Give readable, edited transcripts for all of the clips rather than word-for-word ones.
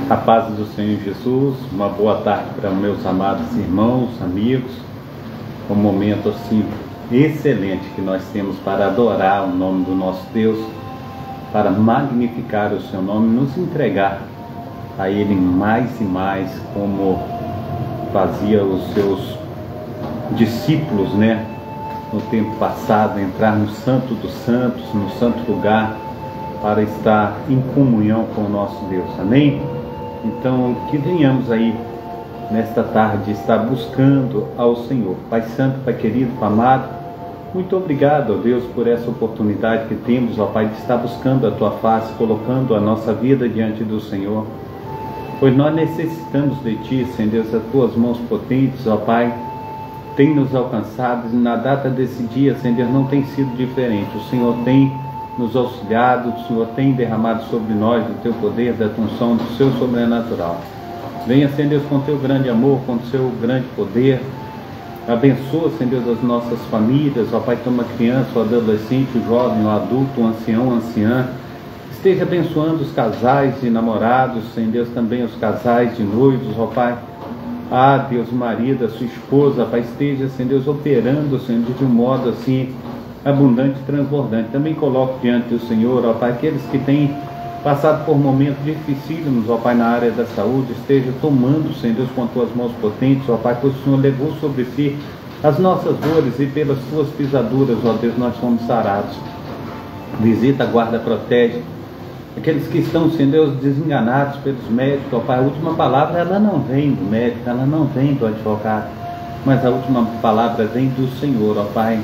A paz do Senhor Jesus, uma boa tarde para meus amados irmãos, amigos. Um momento assim excelente que nós temos para adorar o nome do nosso Deus, para magnificar o seu nome, nos entregar a Ele mais e mais, como fazia os seus discípulos, no tempo passado, entrar no Santo dos Santos, no santo lugar, para estar em comunhão com o nosso Deus. Amém? Então, que venhamos aí, nesta tarde, estar buscando ao Senhor. Pai Santo, Pai querido, Pai amado, muito obrigado, ó Deus, por essa oportunidade que temos, ó Pai, de estar buscando a Tua face, colocando a nossa vida diante do Senhor. Pois nós necessitamos de Ti, Senhor Deus, as Tuas mãos potentes, ó Pai, tem nos alcançado, e na data desse dia, Senhor Deus, não tem sido diferente. O Senhor tem nos auxiliado, o Senhor tem derramado sobre nós do Teu poder, da Tua unção, do Seu sobrenatural. Venha, Senhor Deus, com Teu grande amor, com Teu grande poder. Abençoa, Senhor Deus, as nossas famílias, ó Pai, toma criança, o adolescente, o jovem, o adulto, o ancião, a anciã. Esteja abençoando os casais de namorados, Senhor Deus, também os casais de noivos, ó Pai. Ah, Deus, marido, a sua esposa, Pai, esteja, Senhor Deus, operando, Senhor Deus, de um modo assim abundante e transbordante. Também coloco diante do Senhor, ó Pai, aqueles que têm passado por momentos dificílimos, ó Pai, na área da saúde, esteja tomando, Senhor Deus, com as Tuas mãos potentes, ó Pai, pois o Senhor levou sobre si as nossas dores e pelas Tuas pisaduras, ó Deus, nós somos sarados. Visita, guarda, protege aqueles que estão, Senhor Deus, desenganados pelos médicos, ó Pai. A última palavra, ela não vem do médico, ela não vem do advogado, mas a última palavra vem do Senhor, ó Pai.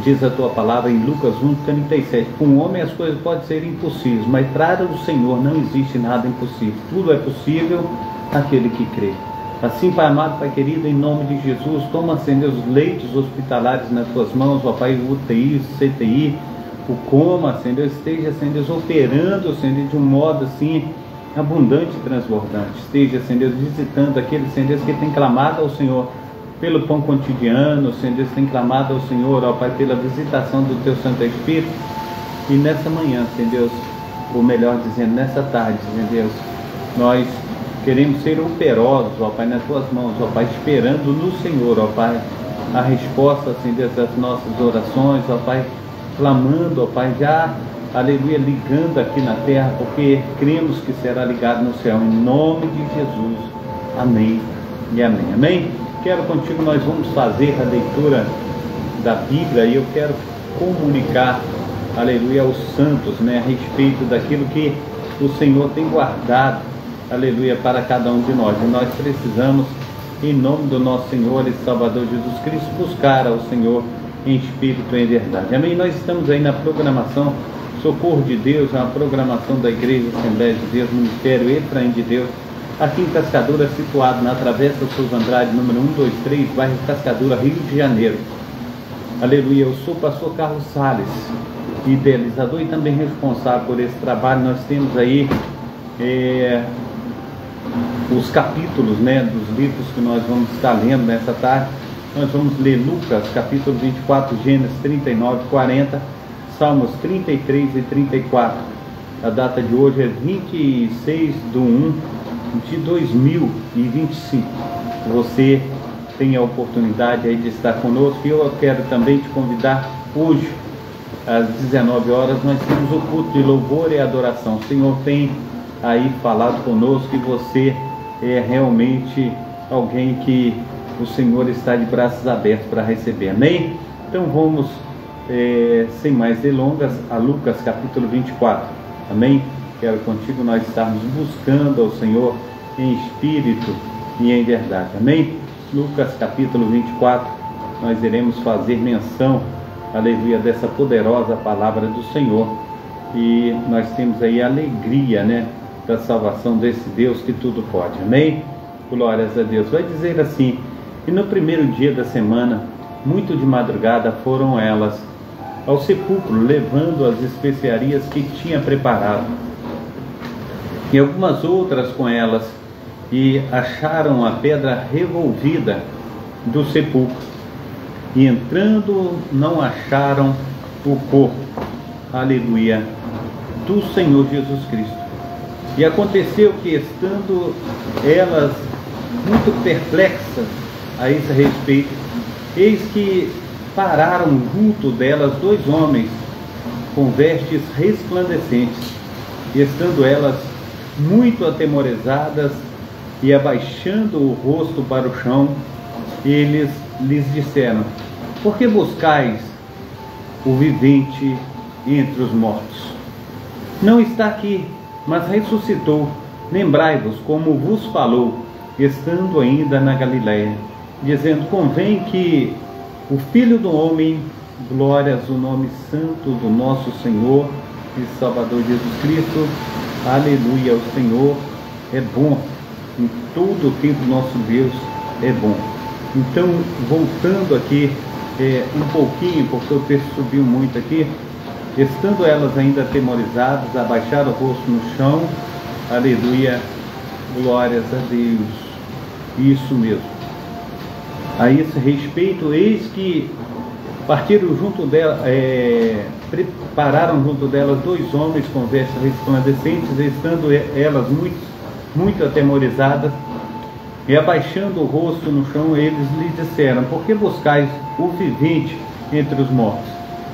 Diz a Tua palavra em Lucas 1:37, com o homem as coisas podem ser impossíveis, mas para o Senhor não existe nada impossível. Tudo é possível àquele que crê. Assim, Pai amado, Pai querido, em nome de Jesus, toma, Senhor Deus, os leitos hospitalares nas Tuas mãos, ó Pai, o UTI, o CTI, o coma, Senhor Deus, esteja, Senhor Deus, operando, Senhor Deus, de um modo assim abundante e transbordante. Esteja, Senhor Deus, visitando aqueles, Senhor Deus, que tem clamado ao Senhor pelo pão cotidiano, Senhor Deus, tem clamado ao Senhor, ó Pai, pela visitação do Teu Santo Espírito. E nessa manhã, Senhor Deus, ou melhor dizendo, nessa tarde, Senhor Deus, nós queremos ser operosos, ó Pai, nas Tuas mãos, ó Pai, esperando no Senhor, ó Pai, a resposta, Senhor Deus, das nossas orações, ó Pai, clamando, ó Pai, já, aleluia, ligando aqui na terra, porque cremos que será ligado no céu, em nome de Jesus. Amém e amém. Amém? Quero contigo, nós vamos fazer a leitura da Bíblia e eu quero comunicar, aleluia, aos santos, a respeito daquilo que o Senhor tem guardado, aleluia, para cada um de nós. E nós precisamos, em nome do nosso Senhor e Salvador Jesus Cristo, buscar ao Senhor em espírito e em verdade. Amém? Nós estamos aí na programação Socorro de Deus, a programação da Igreja Assembleia de Deus, Ministério Efraim de Deus, aqui em Cascadura, situado na Travessa Souza Andrade, número 123, bairro Cascadura, Rio de Janeiro. Aleluia, eu sou o pastor Carlos Salles, idealizador e também responsável por esse trabalho. Nós temos aí os capítulos, dos livros que nós vamos estar lendo nessa tarde. Nós vamos ler Lucas, capítulo 24, Gênesis 39, 40, Salmos 33 e 34. A data de hoje é 26 de 1 de 2025. Você tem a oportunidade aí de estar conosco e eu quero também te convidar hoje, às 19 horas, nós temos o culto de louvor e adoração. O Senhor tem aí falado conosco e você é realmente alguém que o Senhor está de braços abertos para receber. Amém? Então vamos, sem mais delongas, a Lucas capítulo 24. Amém? Quero contigo nós estarmos buscando ao Senhor em espírito e em verdade. Amém? Lucas capítulo 24, nós iremos fazer menção, aleluia, dessa poderosa palavra do Senhor. E nós temos aí a alegria, da salvação desse Deus que tudo pode. Amém? Glórias a Deus. Vai dizer assim: e no primeiro dia da semana, muito de madrugada, foram elas ao sepulcro, levando as especiarias que tinha preparado, e algumas outras com elas, e acharam a pedra revolvida do sepulcro, e entrando não acharam o corpo, aleluia, do Senhor Jesus Cristo. E aconteceu que, estando elas muito perplexas a esse respeito, eis que pararam junto delas 2 homens com vestes resplandecentes, e estando elas muito atemorizadas e abaixando o rosto para o chão, eles lhes disseram: por que buscais o vivente entre os mortos? Não está aqui, mas ressuscitou. Lembrai-vos como vos falou, estando ainda na Galiléia, dizendo: convém que o Filho do Homem, glórias o nome santo do nosso Senhor e Salvador Jesus Cristo, aleluia, o Senhor é bom, em todo o tempo nosso Deus é bom. Então, voltando aqui um pouquinho, porque o texto subiu muito aqui, estando elas ainda atemorizadas, abaixaram o rosto no chão, aleluia, glórias a Deus. Isso mesmo. A esse respeito, eis que partiram junto dela, prepararam junto delas 2 homens com vestes resplandecentes, estando elas muito atemorizadas, e abaixando o rosto no chão, eles lhe disseram: por que buscais o vivente entre os mortos?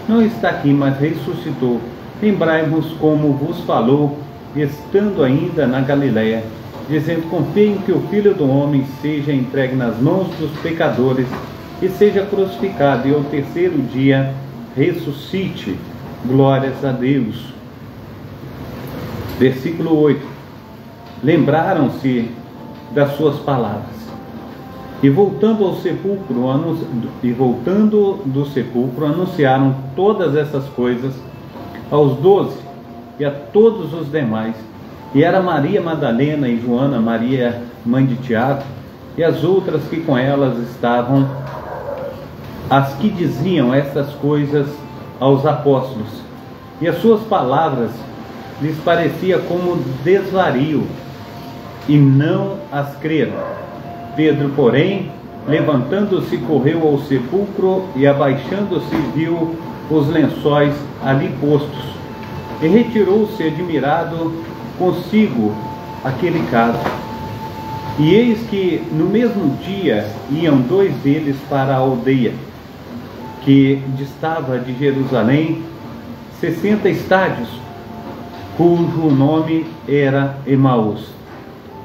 Não está aqui, mas ressuscitou. Lembrai-vos como vos falou, estando ainda na Galiléia, dizendo: confiem que o Filho do Homem seja entregue nas mãos dos pecadores e seja crucificado, e ao 3º dia ressuscite. Glórias a Deus. Versículo 8. Lembraram-se das suas palavras, e voltando do sepulcro, anunciaram todas essas coisas aos 12 e a todos os demais. E era Maria Madalena e Joana, Maria, mãe de Tiago, e as outras que com elas estavam, as que diziam estas coisas aos apóstolos. E as suas palavras lhes parecia como desvario, e não as creram. Pedro, porém, levantando-se, correu ao sepulcro, e abaixando-se, viu os lençóis ali postos, e retirou-se admirado consigo aquele caso. E eis que no mesmo dia iam 2 deles para a aldeia que distava de Jerusalém 60 estádios, cujo nome era Emaús.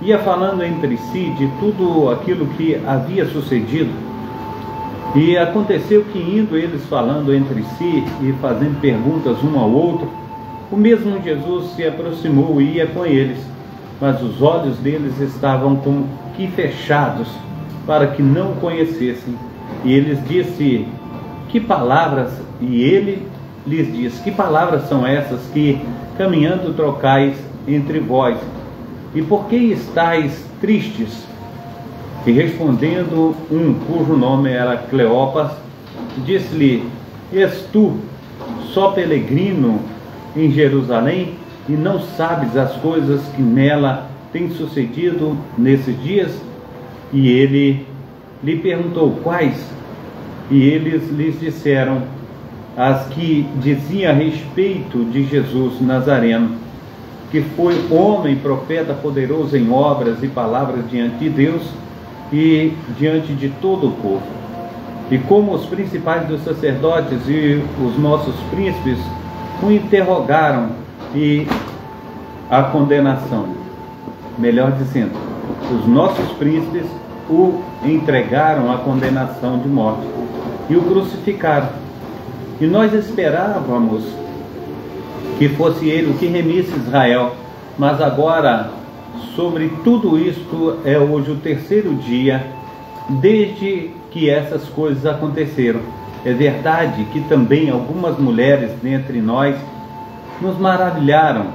Ia falando entre si de tudo aquilo que havia sucedido. E aconteceu que, indo eles falando entre si e fazendo perguntas um ao outro, o mesmo Jesus se aproximou e ia com eles, mas os olhos deles estavam como que fechados, para que não o conhecessem. E eles disse: que palavras? E ele lhes disse: que palavras são essas que, caminhando, trocais entre vós? E por que estáis tristes? E respondendo um, cujo nome era Cleopas, disse-lhe: és tu só peregrino em Jerusalém, e não sabes as coisas que nela têm sucedido nesses dias? E ele lhe perguntou: quais? E eles lhes disseram as que diziam a respeito de Jesus Nazareno, que foi homem, profeta, poderoso em obras e palavras diante de Deus e diante de todo o povo. E como os principais dos sacerdotes e os nossos príncipes o interrogaram e a condenação, melhor dizendo, os nossos príncipes o entregaram à condenação de morte e o crucificaram. E nós esperávamos que fosse ele o que remisse Israel, mas agora, sobre tudo isto, é hoje o 3º dia desde que essas coisas aconteceram. É verdade que também algumas mulheres dentre nós nos maravilharam,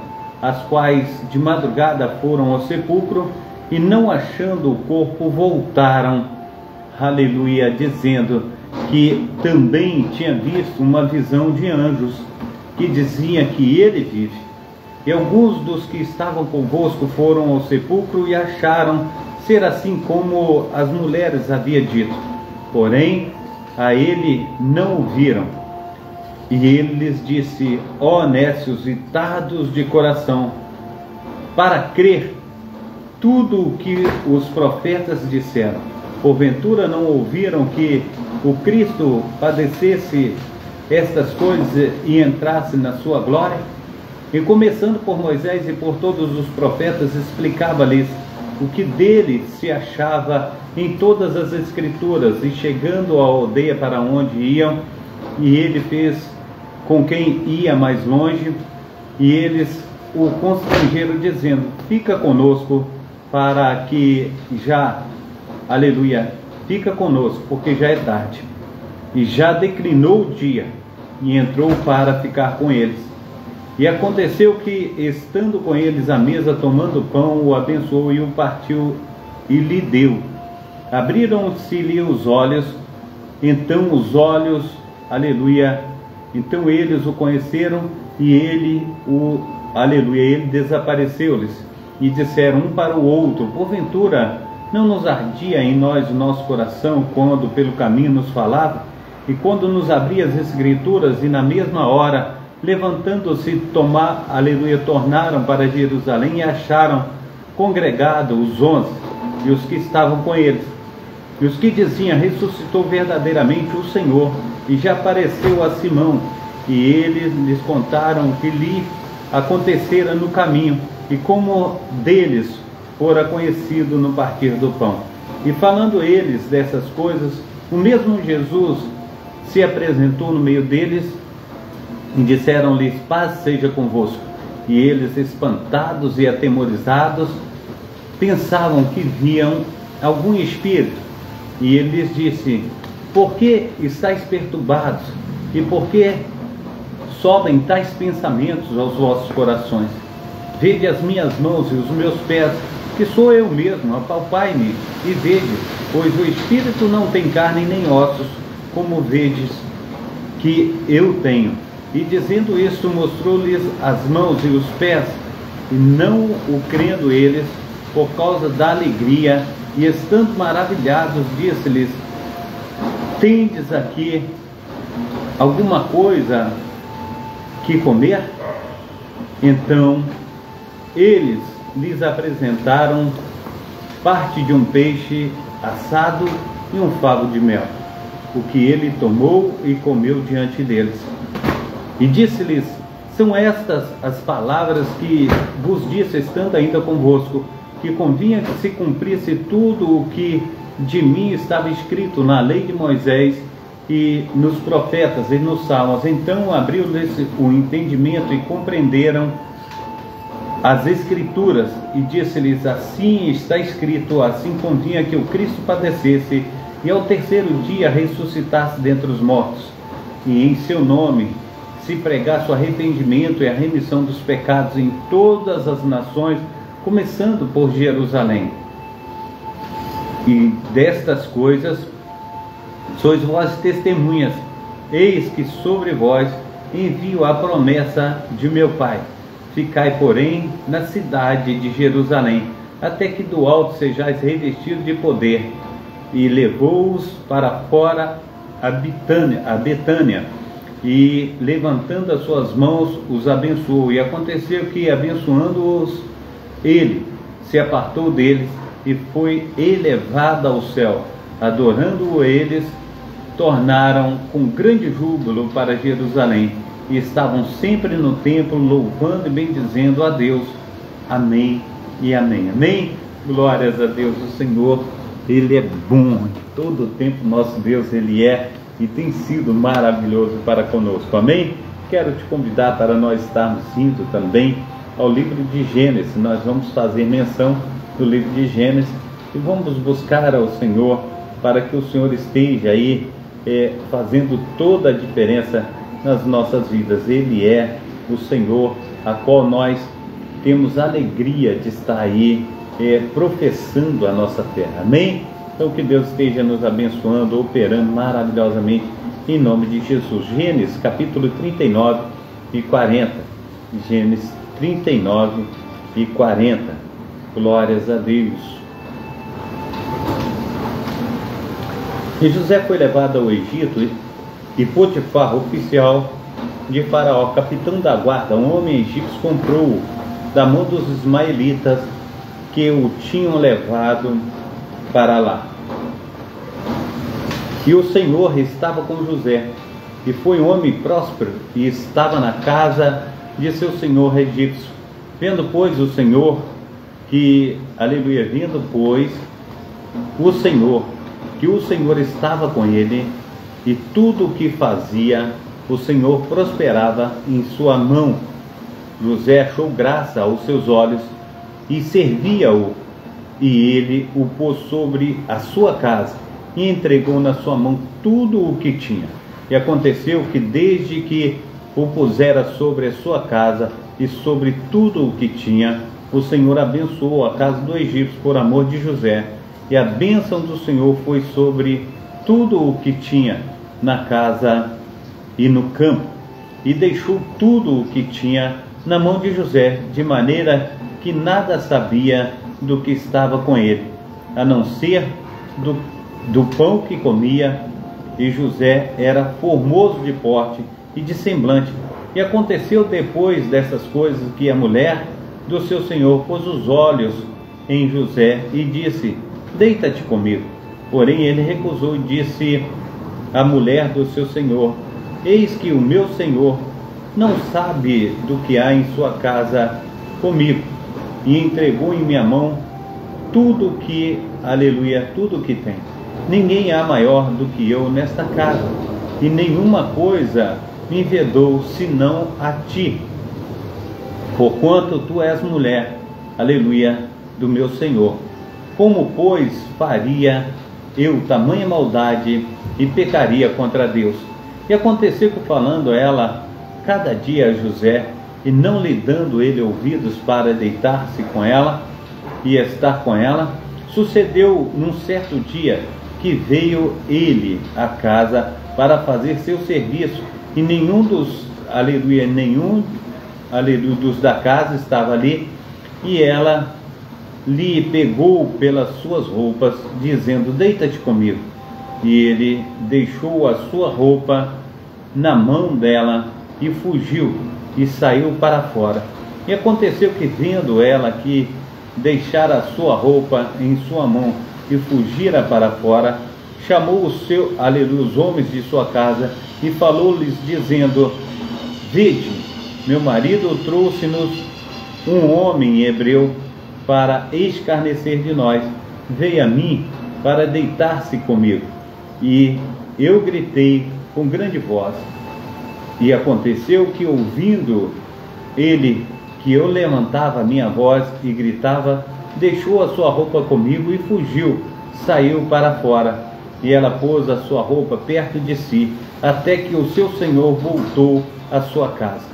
as quais de madrugada foram ao sepulcro e, não achando o corpo, voltaram, aleluia, dizendo que também tinha visto uma visão de anjos que dizia que ele vive. E alguns dos que estavam convosco foram ao sepulcro e acharam ser assim como as mulheres havia dito, porém a ele não o viram. E ele lhes disse: ó nécios e tardos de coração, para crer tudo o que os profetas disseram. Porventura não ouviram que o Cristo padecesse estas coisas e entrasse na sua glória? E começando por Moisés e por todos os profetas, explicava-lhes o que dele se achava em todas as escrituras, e chegando à aldeia para onde iam, e ele fez com quem ia mais longe, e eles o constrangeram, dizendo: fica conosco, para que já, aleluia, fica conosco, porque já é tarde. E já declinou o dia, e entrou para ficar com eles. E aconteceu que, estando com eles à mesa, tomando o pão, o abençoou e o partiu e lhe deu. Abriram-se-lhe os olhos, então os olhos, aleluia, então eles o conheceram, e ele desapareceu-lhes. E disseram um para o outro: porventura não nos ardia em nós o nosso coração, quando pelo caminho nos falava, e quando nos abria as escrituras, e na mesma hora, levantando-se, tornaram para Jerusalém, e acharam congregados os 11 e os que estavam com eles, e os que diziam: ressuscitou verdadeiramente o Senhor, e já apareceu a Simão. E eles lhes contaram o que lhe acontecera no caminho, e como deles fora conhecido no partir do pão. E falando eles dessas coisas, o mesmo Jesus se apresentou no meio deles, e disseram-lhes: paz seja convosco. E eles, espantados e atemorizados, pensavam que viam algum espírito. E ele lhes disse: por que estáis perturbados? E por que sobem tais pensamentos aos vossos corações? Vede as minhas mãos e os meus pés, que sou eu mesmo, apalpai-me e vede, pois o espírito não tem carne nem ossos, como vedes que eu tenho. E dizendo isso, mostrou-lhes as mãos e os pés, e não o crendo eles, por causa da alegria, e estando maravilhados, disse-lhes: tendes aqui alguma coisa que comer? Então eles lhes apresentaram parte de um peixe assado e um favo de mel, o que ele tomou e comeu diante deles. E disse-lhes: são estas as palavras que vos disse, estando ainda convosco, que convinha que se cumprisse tudo o que de mim estava escrito na lei de Moisés e nos profetas e nos salmos. Então abriu-lhes o entendimento e compreenderam as escrituras, e disse-lhes: assim está escrito, assim convinha que o Cristo padecesse e ao terceiro dia ressuscitasse dentre os mortos, e em seu nome se pregasse o arrependimento e a remissão dos pecados em todas as nações, começando por Jerusalém. E destas coisas sois vós testemunhas. Eis que sobre vós envio a promessa de meu Pai. Ficai, porém, na cidade de Jerusalém, até que do alto sejais revestidos de poder. E levou-os para fora a Betânia, e levantando as suas mãos, os abençoou. E aconteceu que, abençoando-os, ele se apartou deles e foi elevado ao céu. Adorando-o eles, tornaram com grande júbilo para Jerusalém, e estavam sempre no templo, louvando e bendizendo a Deus. Amém e amém. Amém. Glórias a Deus. O Senhor, Ele é bom. Todo o tempo nosso Deus, Ele é e tem sido maravilhoso para conosco. Amém? Quero te convidar para nós estarmos indo também ao livro de Gênesis. Nós vamos fazer menção do livro de Gênesis e vamos buscar ao Senhor para que o Senhor esteja aí fazendo toda a diferença nas nossas vidas. Ele é o Senhor a qual nós temos alegria de estar aí professando a nossa fé. Amém? Então que Deus esteja nos abençoando, operando maravilhosamente em nome de Jesus. Gênesis capítulo 39 e 40. Gênesis 39 e 40. Glórias a Deus. E José foi levado ao Egito, e Potifar, oficial de Faraó, capitão da guarda, um homem egípcio, comprou-o da mão dos ismaelitas que o tinham levado para lá. E o Senhor estava com José, e foi um homem próspero, e estava na casa de seu senhor egípcio. Vendo, pois, o Senhor que, aleluia, vendo, pois, o Senhor, que o Senhor estava com ele, e tudo o que fazia, o Senhor prosperava em sua mão. José achou graça aos seus olhos, e servia-o, e ele o pôs sobre a sua casa, e entregou na sua mão tudo o que tinha. E aconteceu que, desde que o pusera sobre a sua casa e sobre tudo o que tinha, o Senhor abençoou a casa do egípcio por amor de José. E a bênção do Senhor foi sobre tudo o que tinha na casa e no campo. E deixou tudo o que tinha na mão de José, de maneira que nada sabia do que estava com ele, a não ser do pão que comia. E José era formoso de porte e de semblante. E aconteceu depois dessas coisas que a mulher do seu senhor pôs os olhos em José e disse: deita-te comigo. Porém ele recusou e disse à mulher do seu senhor: eis que o meu senhor não sabe do que há em sua casa comigo, e entregou em minha mão tudo que, aleluia, tudo que tem. Ninguém há maior do que eu nesta casa, e nenhuma coisa me vedou senão a ti, porquanto tu és mulher, aleluia, do meu Senhor. Como, pois, faria eu tamanha maldade e pecaria contra Deus? E aconteceu que, falando ela cada dia a José, e não lhe dando ele ouvidos para deitar-se com ela e estar com ela, sucedeu num certo dia que veio ele à casa para fazer seu serviço, e nenhum dos da casa estava ali, e ela lhe pegou pelas suas roupas, dizendo: deita-te comigo. E ele deixou a sua roupa na mão dela e fugiu e saiu para fora. E aconteceu que, vendo ela que deixara a sua roupa em sua mão e fugira para fora, chamou os homens de sua casa e falou-lhes, dizendo: vede, meu marido trouxe-nos um homem hebreu para escarnecer de nós. Veio a mim para deitar-se comigo. E eu gritei com grande voz. E aconteceu que, ouvindo ele que eu levantava a minha voz e gritava, deixou a sua roupa comigo e fugiu, saiu para fora. E ela pôs a sua roupa perto de si, até que o seu senhor voltou à sua casa.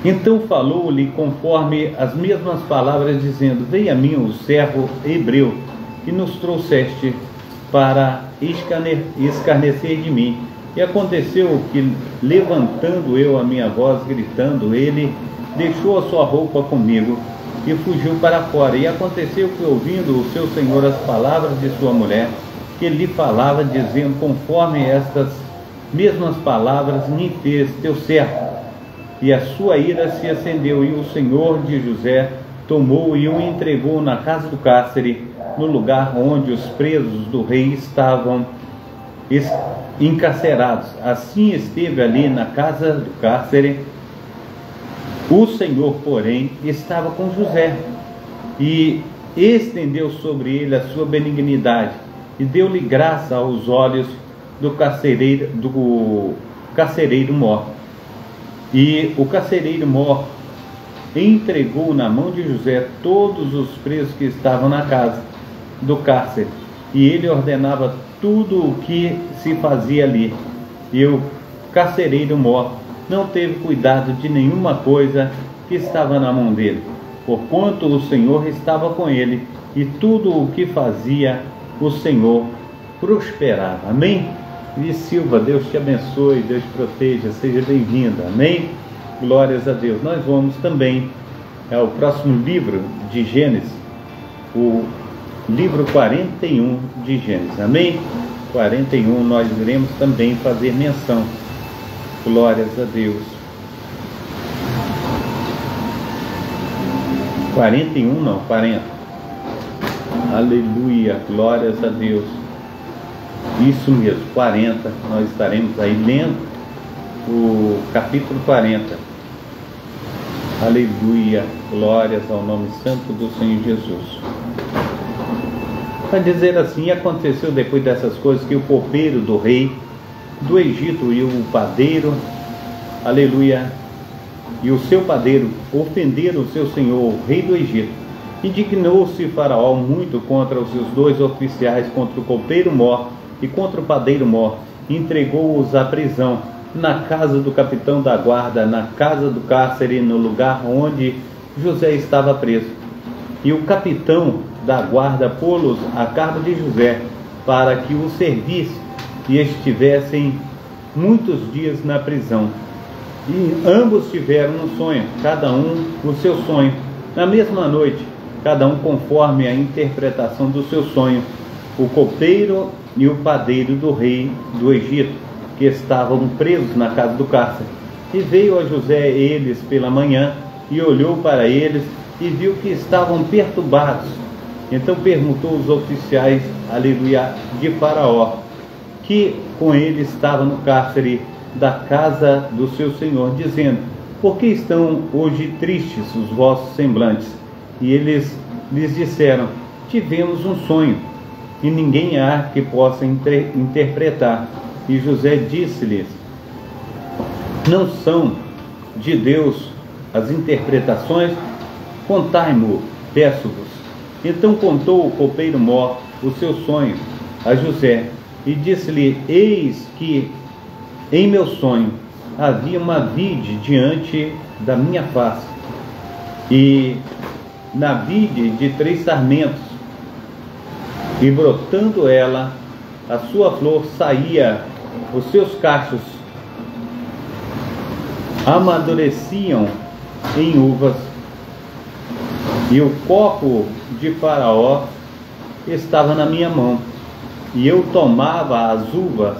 Então falou-lhe conforme as mesmas palavras, dizendo: veio a mim o servo hebreu, que nos trouxeste para escarnecer de mim. E aconteceu que, levantando eu a minha voz, gritando, ele deixou a sua roupa comigo e fugiu para fora. E aconteceu que, ouvindo o seu senhor as palavras de sua mulher, que ele lhe falava, dizendo: conforme estas mesmas palavras me fez teu servo. E a sua ira se acendeu, e o senhor de José tomou e o entregou na casa do cárcere, no lugar onde os presos do rei estavam encarcerados. Assim esteve ali na casa do cárcere. O Senhor, porém, estava com José, e estendeu sobre ele a sua benignidade, e deu-lhe graça aos olhos do carcereiro mor. E o carcereiro mor entregou na mão de José todos os presos que estavam na casa do cárcere, e ele ordenava tudo o que se fazia ali. E o carcereiro mor não teve cuidado de nenhuma coisa que estava na mão dele, porquanto o Senhor estava com ele, e tudo o que fazia, o Senhor prosperava. Amém? E Silva, Deus te abençoe, Deus te proteja, seja bem-vinda. Amém? Glórias a Deus. Nós vamos também ao próximo livro de Gênesis, o livro 41 de Gênesis. Amém? 41 nós iremos também fazer menção. Glórias a Deus. 41 não, 40. Aleluia, glórias a Deus. Isso mesmo, 40. Nós estaremos aí lendo o capítulo 40. Aleluia, glórias ao nome santo do Senhor Jesus. Vai dizer assim: aconteceu depois dessas coisas que o copeiro do rei do Egito e o padeiro, aleluia, e o seu padeiro ofenderam o seu senhor, o rei do Egito. Indignou-se Faraó muito contra os seus dois oficiais, contra o copeiro mor e contra o padeiro mor, e entregou-os à prisão, na casa do capitão da guarda, na casa do cárcere, no lugar onde José estava preso. E o capitão da guarda pô-los a cargo de José, para que o servisse, e estivessem muitos dias na prisão. E ambos tiveram um sonho, cada um o seu sonho, na mesma noite, cada um conforme a interpretação do seu sonho, o copeiro e o padeiro do rei do Egito, que estavam presos na casa do cárcere. E veio a José eles pela manhã, e olhou para eles, e viu que estavam perturbados. Então perguntou os oficiais, aleluia, de Faraó, que com ele estava no cárcere da casa do seu senhor, dizendo: por que estão hoje tristes os vossos semblantes? E eles lhes disseram: tivemos um sonho, e ninguém há que possa interpretar. E José disse-lhes: não são de Deus as interpretações? Contai-mo, peço-vos. Então contou o copeiro mor o seu sonho a José, e disse-lhe: eis que em meu sonho havia uma vide diante da minha face, e na vide de 3 sarmentos, e brotando ela, a sua flor saía, os seus cachos amadureciam em uvas, e o copo de Faraó estava na minha mão, e eu tomava as uvas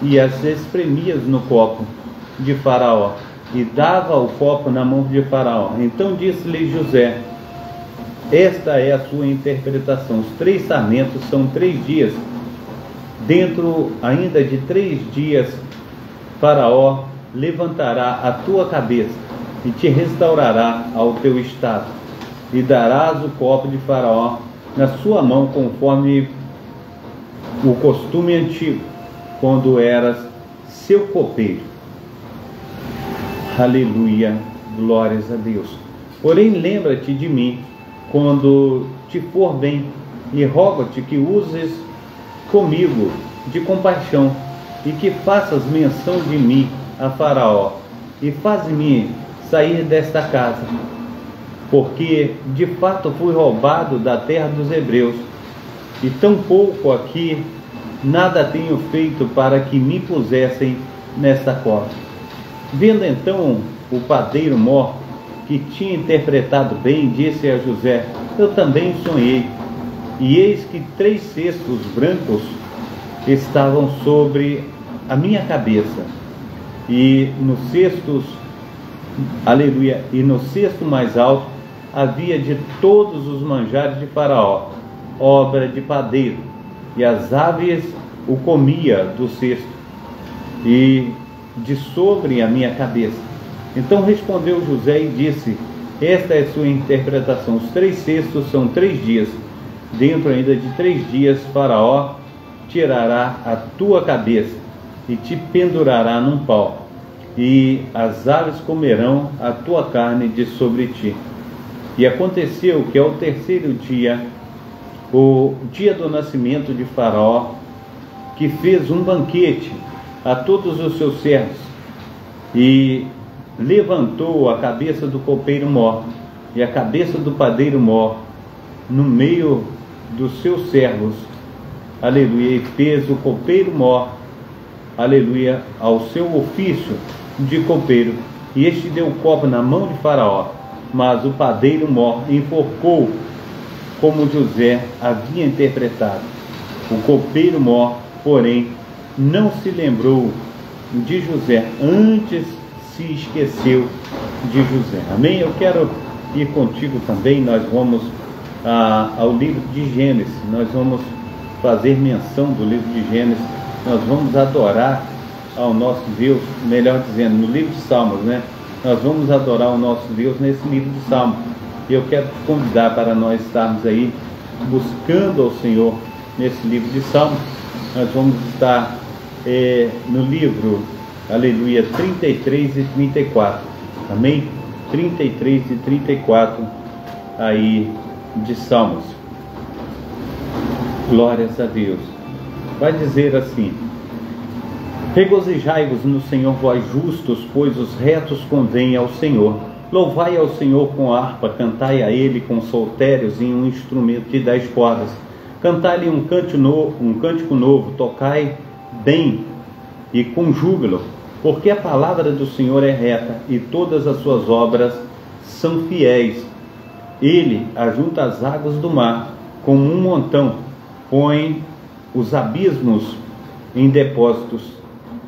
e as espremia no copo de Faraó, e dava o copo na mão de Faraó. Então disse-lhe José: esta é a sua interpretação. Os 3 sarmentos são 3 dias. Dentro ainda de 3 dias, Faraó levantará a tua cabeça e te restaurará ao teu estado, e darás o copo de Faraó na sua mão, conforme o costume antigo, quando eras seu copeiro. Aleluia, glórias a Deus. Porém lembra-te de mim quando te for bem, e rogo-te que uses comigo de compaixão, e que faças menção de mim a Faraó, e faz-me sair desta casa, porque de fato fui roubado da terra dos hebreus, e tão pouco aqui nada tenho feito para que me pusessem nesta cova. Vendo então o padeiro mor, que tinha interpretado bem, disse a José: eu também sonhei, e eis que 3 cestos brancos estavam sobre a minha cabeça, e nos cestos, aleluia, e no cesto mais alto havia de todos os manjares de Faraó, obra de padeiro, e as aves o comia do cesto, e de sobre a minha cabeça. Então respondeu José e disse: esta é a sua interpretação. Os 3 cestos são 3 dias. Dentro ainda de 3 dias, Faraó tirará a tua cabeça e te pendurará num pau, e as aves comerão a tua carne de sobre ti. E aconteceu que ao 3º dia, o dia do nascimento de Faraó, que fez um banquete a todos os seus servos, e levantou a cabeça do copeiro mor e a cabeça do padeiro mor no meio dos seus servos, aleluia, e fez o copeiro mor, aleluia, ao seu ofício de copeiro, e este deu o copo na mão de Faraó, mas o padeiro mor enforcou como José havia interpretado. O copeiro mor, porém, não se lembrou de José, antes se esqueceu de José. Amém? Eu quero ir contigo também. Nós vamos ao livro de Gênesis, nós vamos fazer menção do livro de Gênesis, nós vamos adorar ao nosso Deus, melhor dizendo, no livro de Salmos, né? Nós vamos adorar o nosso Deus nesse livro de Salmos. E eu quero te convidar para nós estarmos aí buscando ao Senhor nesse livro de Salmos. Nós vamos estar no livro, aleluia, 33 e 34, amém? 33 e 34 aí de Salmos. Glórias a Deus. Vai dizer assim: regozijai-vos no Senhor, vós justos, pois os retos convêm ao Senhor. Louvai ao Senhor com harpa, cantai a Ele com saltérios e um instrumento de 10 cordas. Cantai-lhe um cântico novo, tocai bem e com júbilo, porque a palavra do Senhor é reta e todas as suas obras são fiéis. Ele ajunta as águas do mar como um montão, põe os abismos em depósitos.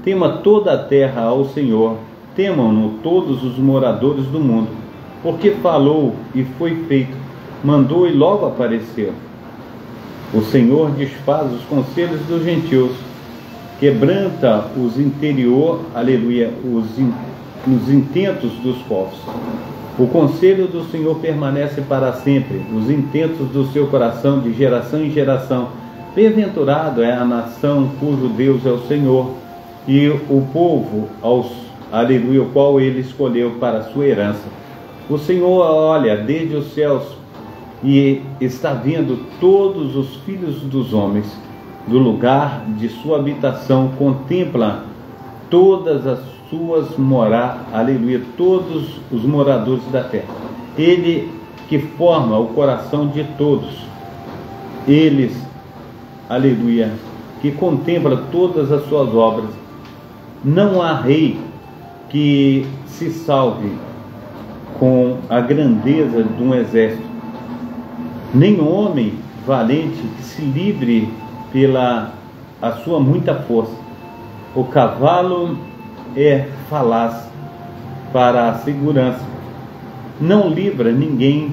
Tema toda a terra ao Senhor, temam-no todos os moradores do mundo, porque falou e foi feito, mandou e logo apareceu. O Senhor desfaz os conselhos dos gentios, quebranta os os intentos dos povos. O conselho do Senhor permanece para sempre, os intentos do seu coração de geração em geração. Bem-aventurado é a nação cujo Deus é o Senhor, e o povo, aleluia, o qual ele escolheu para a sua herança. O Senhor olha desde os céus e está vendo todos os filhos dos homens. Do lugar de sua habitação contempla todas as suas aleluia, todos os moradores da terra. Ele que forma o coração de todos eles, aleluia, que contempla todas as suas obras. Não há rei que se salve com a grandeza de um exército, nem homem valente que se livre pela a sua muita força. O cavalo é falaz para a segurança, não livra ninguém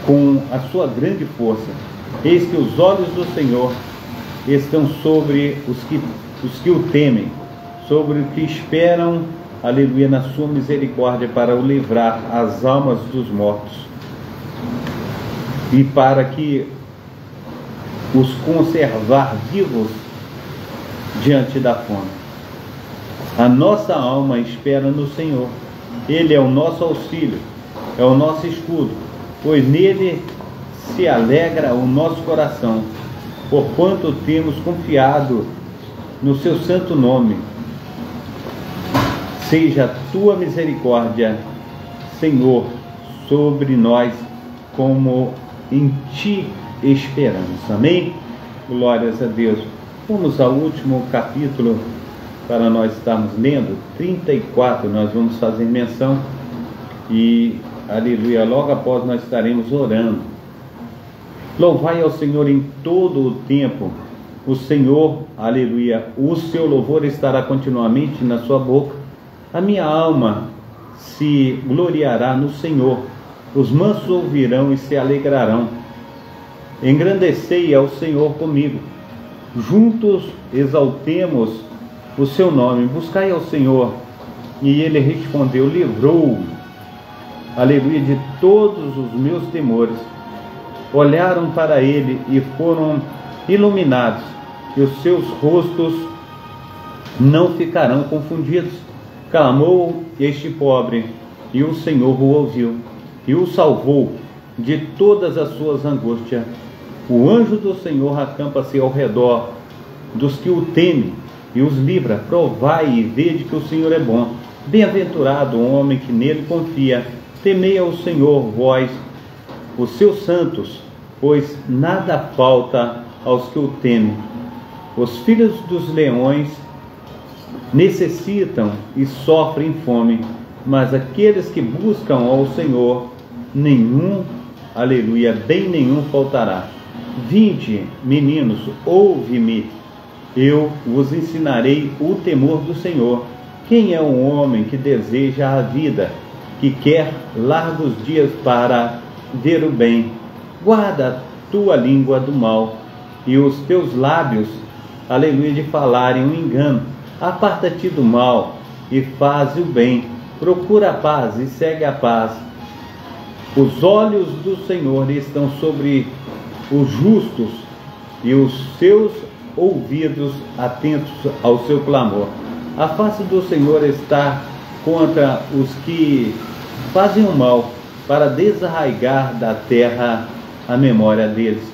com a sua grande força. Eis que os olhos do Senhor estão sobre os que o temem, sobre os que esperam, aleluia, na sua misericórdia, para o livrar as almas dos mortos e para que os conservar vivos diante da fome. A nossa alma espera no Senhor. Ele é o nosso auxílio, é o nosso escudo, pois nele se alegra o nosso coração, porquanto temos confiado no seu santo nome. Seja a tua misericórdia, Senhor, sobre nós, como em ti esperamos. Amém? Glórias a Deus. Vamos ao último capítulo para nós estarmos lendo, 34, nós vamos fazer menção e, aleluia, logo após nós estaremos orando. Louvai ao Senhor em todo o tempo, o Senhor, aleluia, o seu louvor estará continuamente na sua boca. A minha alma se gloriará no Senhor, os mansos ouvirão e se alegrarão. Engrandecei ao Senhor comigo, juntos exaltemos o seu nome. Buscai ao Senhor, e ele respondeu, livrou-me, aleluia, de todos os meus temores. Olharam para ele e foram iluminados, e os seus rostos não ficarão confundidos. Clamou este pobre, e o Senhor o ouviu, e o salvou de todas as suas angústias. O anjo do Senhor acampa-se ao redor dos que o temem, e os livra. Provai e vede que o Senhor é bom. Bem-aventurado o homem que nele confia. Temei ao Senhor, vós, os seus santos, pois nada falta aos que o temem. Os filhos dos leões necessitam e sofrem fome, mas aqueles que buscam ao Senhor, nenhum, aleluia, bem nenhum faltará. Vinde, meninos, ouve-me, eu vos ensinarei o temor do Senhor. Quem é o homem que deseja a vida que quer largos dias para ver o bem. Guarda a tua língua do mal e os teus lábios, aleluia, de falarem o engano. Aparta-te do mal e faz o bem. Procura a paz e segue a paz. Os olhos do Senhor estão sobre os justos e os seus ouvidos atentos ao seu clamor. A face do Senhor está contra os que fazem o mal, para desarraigar da terra a memória deles.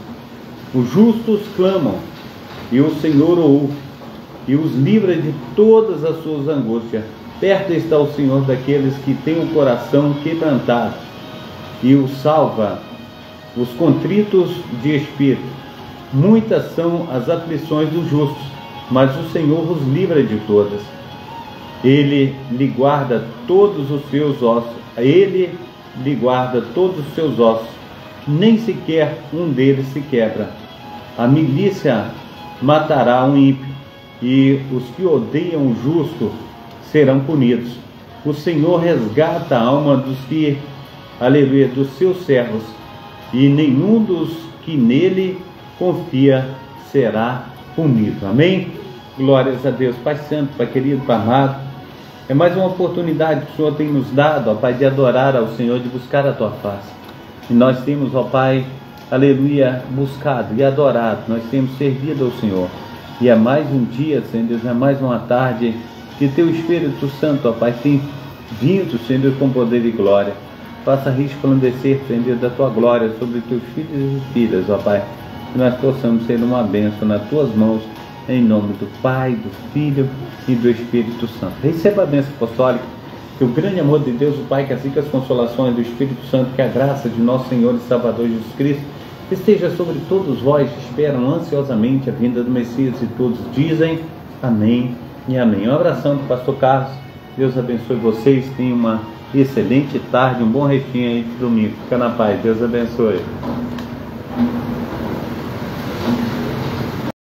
Os justos clamam, e o Senhor ouve, e os livra de todas as suas angústias. Perto está o Senhor daqueles que têm o coração quebrantado, e os salva, os contritos de espírito. Muitas são as aflições dos justos, mas o Senhor os livra de todas. Ele lhe guarda todos os seus ossos, nem sequer um deles se quebra. A milícia matará um ímpio, e os que odeiam o justo serão punidos. O Senhor resgata a alma dos que, aleluia, dos seus servos, e nenhum dos que nele confia será punido. Amém? Glórias a Deus. Pai Santo, Pai querido, Pai amado, é mais uma oportunidade que o Senhor tem nos dado, ó Pai, de adorar ao Senhor, de buscar a Tua face. E nós temos, ó Pai, aleluia, buscado e adorado, nós temos servido ao Senhor. E é mais um dia, Senhor Deus, é mais uma tarde que Teu Espírito Santo, ó Pai, tem vindo, Senhor Deus, com poder e glória. Faça resplandecer, Senhor Deus, da Tua glória sobre Teus filhos e filhas, ó Pai, que nós possamos ser uma bênção nas Tuas mãos, em nome do Pai, do Filho e do Espírito Santo. Receba a bênção apostólica, que o grande amor de Deus, o Pai, que as ricas consolações do Espírito Santo, que a graça de nosso Senhor e Salvador Jesus Cristo esteja sobre todos vós que esperam ansiosamente a vinda do Messias, e todos dizem amém e amém. Um abração do pastor Carlos, Deus abençoe vocês, tenham uma excelente tarde, um bom restinho aí de domingo. Fica na paz, Deus abençoe.